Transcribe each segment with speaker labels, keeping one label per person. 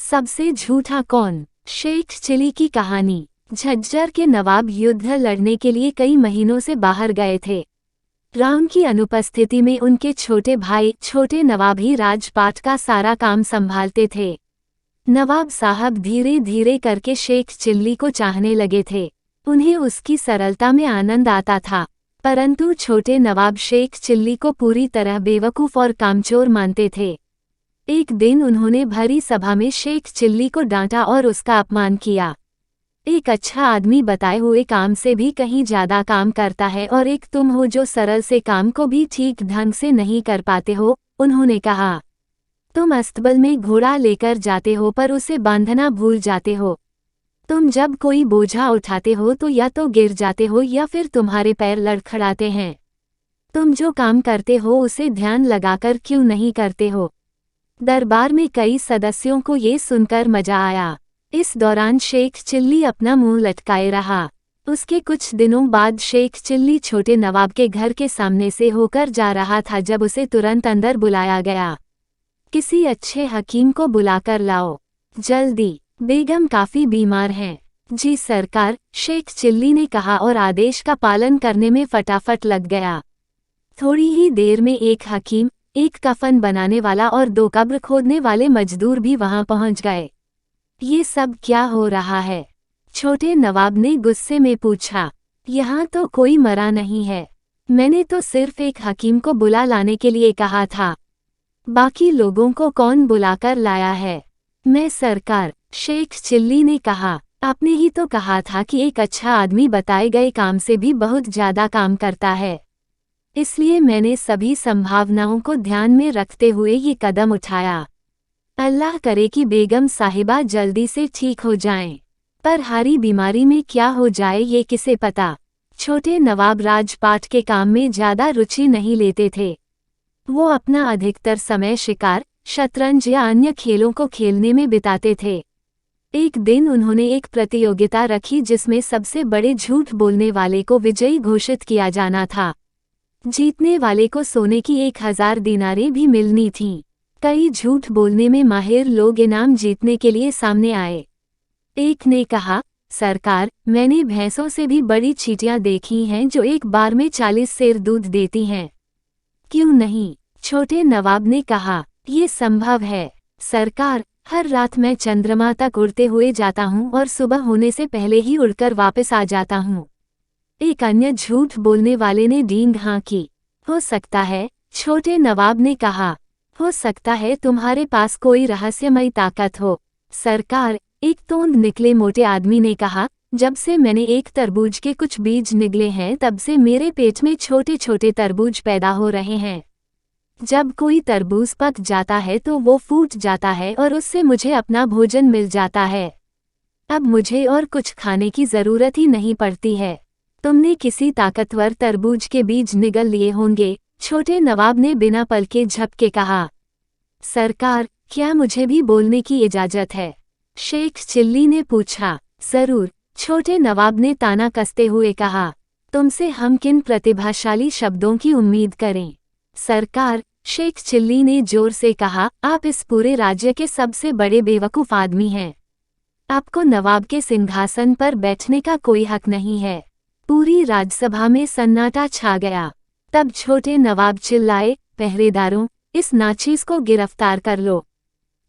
Speaker 1: सबसे झूठा कौन? शेख चिली की कहानी। झज्जर के नवाब युद्ध लड़ने के लिए कई महीनों से बाहर गए थे। राम की अनुपस्थिति में उनके छोटे भाई छोटे नवाब ही राजपाट का सारा काम संभालते थे। नवाब साहब धीरे धीरे करके शेख चिल्ली को चाहने लगे थे। उन्हें उसकी सरलता में आनंद आता था, परंतु छोटे नवाब शेख चिल्ली को पूरी तरह बेवकूफ़ और कामचोर मानते थे। एक दिन उन्होंने भरी सभा में शेख चिल्ली को डांटा और उसका अपमान किया। एक अच्छा आदमी बताए हुए काम से भी कहीं ज्यादा काम करता है और एक तुम हो जो सरल से काम को भी ठीक ढंग से नहीं कर पाते हो, उन्होंने कहा। तुम अस्तबल में घोड़ा लेकर जाते हो पर उसे बांधना भूल जाते हो। तुम जब कोई बोझा उठाते हो तो या तो गिर जाते हो या फिर तुम्हारे पैर लड़खड़ाते हैं। तुम जो काम करते हो उसे ध्यान लगाकर क्यों नहीं करते हो? दरबार में कई सदस्यों को ये सुनकर मजा आया। इस दौरान शेख चिल्ली अपना मुंह लटकाए रहा। उसके कुछ दिनों बाद शेख चिल्ली छोटे नवाब के घर के सामने से होकर जा रहा था जब उसे तुरंत अंदर बुलाया गया। किसी अच्छे हकीम को बुलाकर लाओ, जल्दी, बेगम काफी बीमार हैं। जी सरकार, शेख चिल्ली ने कहा और आदेश का पालन करने में फटाफट लग गया। थोड़ी ही देर में एक हकीम, एक कफन बनाने वाला और 2 कब्र खोदने वाले मजदूर भी वहां पहुंच गए। ये सब क्या हो रहा है? छोटे नवाब ने गुस्से में पूछा। यहाँ तो कोई मरा नहीं है। मैंने तो सिर्फ एक हकीम को बुला लाने के लिए कहा था। बाकी लोगों को कौन बुलाकर लाया है? मैं सरकार, शेख चिल्ली ने कहा। आपने ही तो कहा था कि एक अच्छा आदमी बताए गए काम से भी बहुत ज्यादा काम करता है। इसलिए मैंने सभी संभावनाओं को ध्यान में रखते हुए ये कदम उठाया। अल्लाह करे कि बेगम साहिबा जल्दी से ठीक हो जाएं। पर हारी बीमारी में क्या हो जाए ये किसे पता। छोटे नवाब राजपाट के काम में ज्यादा रुचि नहीं लेते थे। वो अपना अधिकतर समय शिकार, शतरंज या अन्य खेलों को खेलने में बिताते थे। एक दिन उन्होंने एक प्रतियोगिता रखी जिसमें सबसे बड़े झूठ बोलने वाले को विजयी घोषित किया जाना था। जीतने वाले को सोने की 1000 दिनारें भी मिलनी थीं। कई झूठ बोलने में माहिर लोग इनाम जीतने के लिए सामने आए। एक ने कहा, सरकार, मैंने भैंसों से भी बड़ी चींटियां देखी हैं जो एक बार में 40 सेर दूध देती हैं। क्यों नहीं? छोटे नवाब ने कहा, ये संभव है सरकार। हर रात मैं चंद्रमा तक उड़ते हुए जाता हूँ और सुबह होने से पहले ही उड़कर वापस आ जाता हूँ। एक अन्य झूठ बोलने वाले ने डींग हाँकी। हो सकता है, छोटे नवाब ने कहा, हो सकता है तुम्हारे पास कोई रहस्यमयी ताकत हो सरकार। एक तोंद निकले मोटे आदमी ने कहा, जब से मैंने एक तरबूज के कुछ बीज निगले हैं तब से मेरे पेट में छोटे छोटे तरबूज पैदा हो रहे हैं। जब कोई तरबूज पक जाता है तो वो फूट जाता है और उससे मुझे अपना भोजन मिल जाता है। अब मुझे और कुछ खाने की जरूरत ही नहीं पड़ती है। तुमने किसी ताकतवर तरबूज के बीज निगल लिए होंगे, छोटे नवाब ने बिना पलके झपके कहा। सरकार, क्या मुझे भी बोलने की इजाजत है? शेख चिल्ली ने पूछा। जरूर, छोटे नवाब ने ताना कसते हुए कहा। तुमसे हम किन प्रतिभाशाली शब्दों की उम्मीद करें? सरकार, शेख चिल्ली ने जोर से कहा, आप इस पूरे राज्य के सबसे बड़े बेवकूफ़ आदमी हैं। आपको नवाब के सिंहासन पर बैठने का कोई हक नहीं है। पूरी राजसभा में सन्नाटा छा गया। तब छोटे नवाब चिल्लाए, पहरेदारों, इस नाचीज को गिरफ्तार कर लो।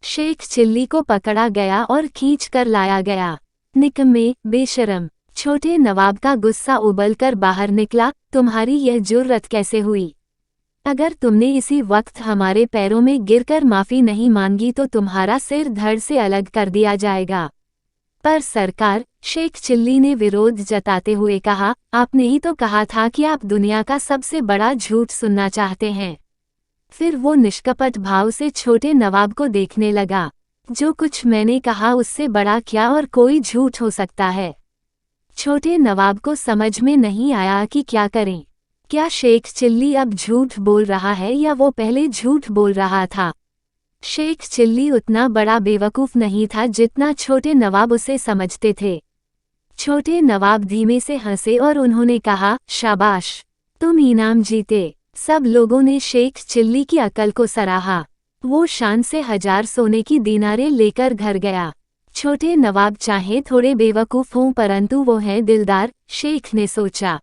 Speaker 1: शेख चिल्ली को पकड़ा गया और खींच कर लाया गया। निकम्मे, बेशरम! छोटे नवाब का गुस्सा उबलकर बाहर निकला, तुम्हारी यह जुर्रत कैसे हुई? अगर तुमने इसी वक्त हमारे पैरों में गिरकर माफी नहीं मांगी तो तुम्हारा सिर धड़ से अलग कर दिया जाएगा। पर सरकार, शेख चिल्ली ने विरोध जताते हुए कहा, आपने ही तो कहा था कि आप दुनिया का सबसे बड़ा झूठ सुनना चाहते हैं। फिर वो निष्कपट भाव से छोटे नवाब को देखने लगा। जो कुछ मैंने कहा उससे बड़ा क्या और कोई झूठ हो सकता है? छोटे नवाब को समझ में नहीं आया कि क्या करें। क्या शेख चिल्ली अब झूठ बोल रहा है या वो पहले झूठ बोल रहा था? शेख चिल्ली उतना बड़ा बेवकूफ़ नहीं था जितना छोटे नवाब उसे समझते थे। छोटे नवाब धीमे से हंसे और उन्होंने कहा, शाबाश, तुम इनाम जीते। सब लोगों ने शेख चिल्ली की अकल को सराहा। वो शान से 1000 सोने की दीनारें लेकर घर गया। छोटे नवाब चाहे थोड़े बेवकूफ़ हों परंतु वो हैं दिलदार, शेख ने सोचा।